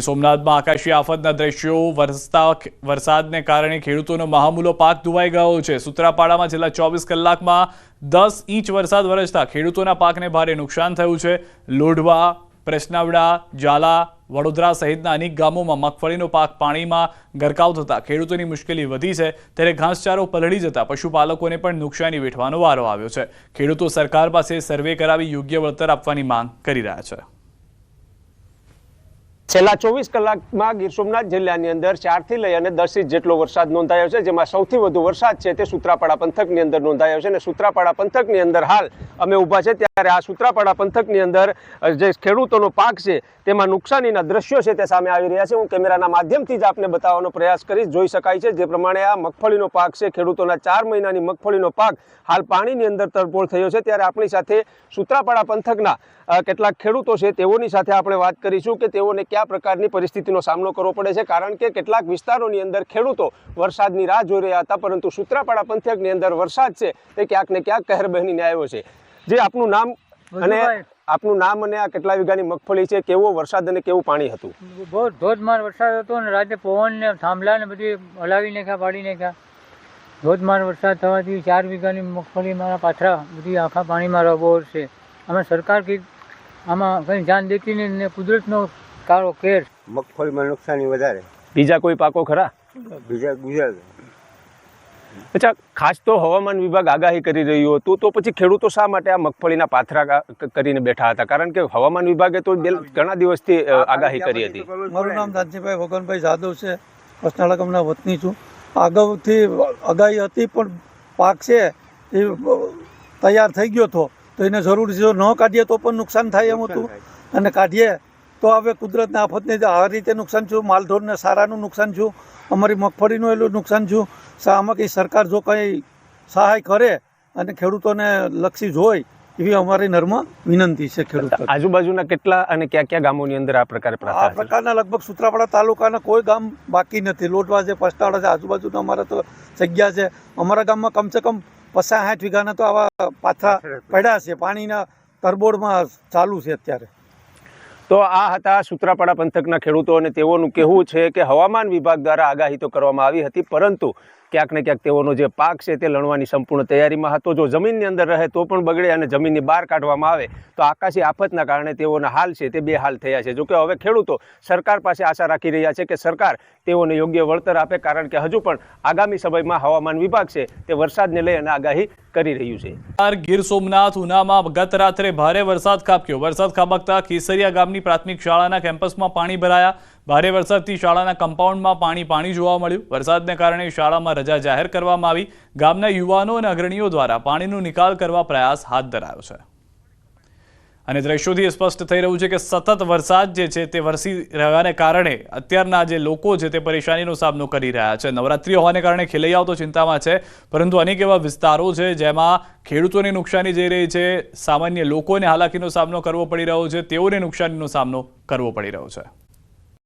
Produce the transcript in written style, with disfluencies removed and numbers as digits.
સોમનાથમાં આકાશી આફતના દ્રશ્યો વરસાદને કારણે ખેડૂતોનો મહામૂલો પાક ધોવાઈ ગયો છે। સુત્રાપાડામાં છેલ્લા 24 કલાકમાં 10 ઇંચ વરસાદ વરસતા ખેડૂતોના પાકને ભારે નુકસાન થયું છે। લોઢવા, પ્રસનાવડા, ઝાલા, વડોદરા સહિતના અનેક ગામોમાં મગફળીનો પાક પાણીમાં ગરકાવ થતા ખેડૂતોની મુશ્કેલી વધી છે। ત્યારે ઘાસચારો પલળી જતા પશુપાલકોને પણ નુકસાની વેઠવાનો વારો આવ્યો છે। ખેડૂતો સરકાર પાસે સર્વે કરાવી યોગ્ય વળતર આપવાની માંગ કરી રહ્યા છે। છેલ્લા 24 કલાકમાં ગીર સોમનાથ જિલ્લાની અંદર 4 થી લઈ અને 10 ઇંચ જેટલો વરસાદ નોંધાયો છે, જેમાં સૌથી વધુ વરસાદ છે તે સુત્રાપાડા પંથકની અંદર નોંધાયો છે। અને સુત્રાપાડા પંથકની અંદર હાલ અમે ઊભા છે ત્યારે આ સુત્રાપાડા પંથકની અંદર જે ખેડૂતોનો પાક છે તેમાં નુકસાનીના દ્રશ્યો છે તે સામે આવી રહ્યા છે। હું કેમેરાના માધ્યમથી જ આપને બતાવવાનો પ્રયાસ કરીશ। જોઈ શકાય છે જે પ્રમાણે આ મગફળીનો પાક છે, ખેડૂતોના 4 મહિનાની મગફળીનો પાક હાલ પાણીની અંદર તરબોળ થયો છે। ત્યારે આપણી સાથે સુત્રાપાડા પંથકના કેટલાક ખેડૂતો છે તેઓની સાથે આપણે વાત કરીશું કે તેઓને કયા પ્રકારની પરિસ્થિતિનો સામનો કરવો પડે છે, કારણ કે કેટલાક વિસ્તારોની અંદર ખેડૂતો વરસાદની રાહ જોઈ રહ્યા હતા, પરંતુ સુત્રાપાડા પંથકની અંદર વરસાદ છે તે ક્યાંક ને ક્યાંક કહેર બહેનીને આવ્યો છે। જે આપનું નામ અને આ કેટલા વીઘાની મગફળી છે, કેવો વરસાદ અને કેવું પાણી હતું? બહુ ધોધમાર વરસાદ હતો ને રાતે પવન ને થાંભલા ને બધી હલાવી નાખ્યા, પાડી નાખ્યા। ધોધમાર વરસાદ થવાથી 4 વીઘાની મગફળી મારા પાથરા બધી આખા પાણીમાં રબોર છે। અમે સરકાર કંઈક આમાં કંઈ ધ્યાન દેતી નહીં ને કુદરતનો કાળો કેર। મગફળીમાં નુકસાની વધારે। બીજા કોઈ પાકો ખરા? બીજા ગુજરાત। અચ્છા, ખાસ તો હવામાન વિભાગ આગાહી કરી રહ્યું હતું, તો પછી ખેડૂતો શા માટે આ મગફળીના પાથરા કરીને બેઠા હતા? કારણ કે હવામાન વિભાગે તો ઘણા દિવસથી આગાહી કરી હતી। મારું નામ દાનજીભાઈ વગનભાઈ જાદવ છે, કસનાળા ગામના વતની છું। અગાઉથી આગાહી હતી પણ પાક છે એ તૈયાર થઈ ગયો હતો, તો એને જરૂર જો ન કાઢીએ તો પણ નુકસાન થાય એમ હતું, અને કાઢીએ તો હવે કુદરતના આફતને આ રીતે નુકસાન થયું, માલઢોરને સારાનું નુકસાન થયું, અમારી મગફળીનું એટલું નુકસાન થયું। આમાં કંઈ સરકાર જો કંઈ સહાય કરે અને ખેડૂતોને લક્ષી જોઈ એવી અમારી નર્મ વિનંતી છે ખેડૂતો। આજુબાજુના કેટલા અને કયા કયા ગામોની અંદર આ પ્રકારના લગભગ સુત્રાપાડા તાલુકાના કોઈ ગામ બાકી નથી। લોટવા છે, પસ્તાડા છે, આજુબાજુના અમારા તો જગ્યા છે। અમારા ગામમાં કમસે કમ 50-60 વીઘાના તો આવા પાથરા પડ્યા છે, પાણીના તરબોળમાં ચાલુ છે અત્યારે। તો આ હતા સુત્રાપાડા પંથકના ખેડૂતો, અને તેઓનું કહેવું છે કે હવામાન વિભાગ દ્વારા આગાહી તો કરવામાં આવી હતી, પરંતુ ક્યાંક ને ક્યાંક તેઓનો જે પાક છે તે લણવાની સંપૂર્ણ તૈયારીમાં હતો। જો જમીનની અંદર રહે તો પણ બગડે અને જમીનની બહાર કાઢવામાં આવે તો આકાશી આફતના કારણે તેઓના હાલ છે તે બેહાલ થયા છે। જોકે હવે ખેડૂતો સરકાર પાસે આશા રાખી રહ્યા છે કે સરકાર તેઓને યોગ્ય વળતર આપે, કારણ કે હજુ પણ આગામી સમયમાં હવામાન વિભાગ છે તે વરસાદને લઈ અને આગાહી કરી રહ્યું છે। ગીર સોમનાથ ઉનામાં ગત રાત્રે ભારે વરસાદ ખાબક્યો। વરસાદ ખાબકતા કેસરિયા ગામની પ્રાથમિક શાળાના કેમ્પસમાં પાણી ભરાયા। ભારે વરસાદથી શાળાના કમ્પાઉન્ડમાં પાણી જોવા મળ્યું। વરસાદને કારણે શાળામાં રજા જાહેર કરવામાં આવી। ગામના યુવાનો અને અગ્રણીઓ દ્વારા પાણીનો નિકાલ કરવા પ્રયાસ હાથ ધરાયો છે, અને દ્રશ્યોથી સ્પષ્ટ થઈ રહ્યું છે કે સતત વરસાદ જે છે તે વરસી રહેવાને કારણે અત્યારના જે લોકો છે તે પરેશાનીનો સામનો કરી રહ્યા છે। નવરાત્રી હોવાને કારણે ખેલૈયાઓ તો ચિંતામાં છે, પરંતુ અનેક એવા વિસ્તારો છે જેમાં ખેડૂતોને નુકસાની જઈ રહી છે, સામાન્ય લોકોને હાલાકીનો સામનો કરવો પડી રહ્યો છે, તેઓને નુકસાનીનો સામનો કરવો પડી રહ્યો છે।